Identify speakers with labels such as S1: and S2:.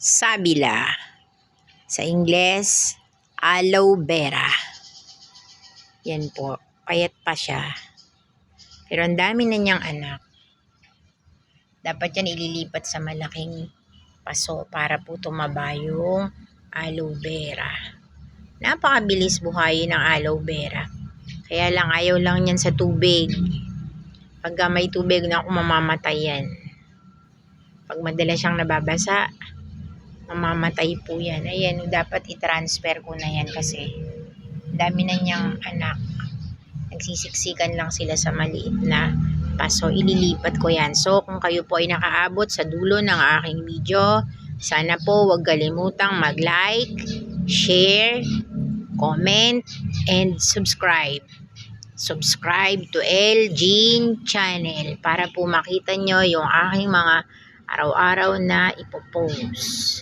S1: Sabila. Sa Ingles, aloe vera. Yan po. Payat pa siya. Pero ang dami na niyang anak. Dapat yan ililipat sa malaking paso para po tumaba yung aloe vera. Napakabilis buhayin ng aloe vera. Kaya lang ayaw lang yan sa tubig. Pagka may tubig na mamamatay yan. Pag madalas siyang nababasa, mamamatay po yan. Ayan, dapat i-transfer ko na yan kasi dami na niyang anak. Nagsisiksikan lang sila sa maliit na paso. Ililipat ko yan. So, kung kayo po ay nakaabot sa dulo ng aking video, sana po huwag kalimutang mag-like, share, comment, and subscribe. Subscribe to El Jean Channel para po makita nyo yung aking mga araw-araw na ipopost.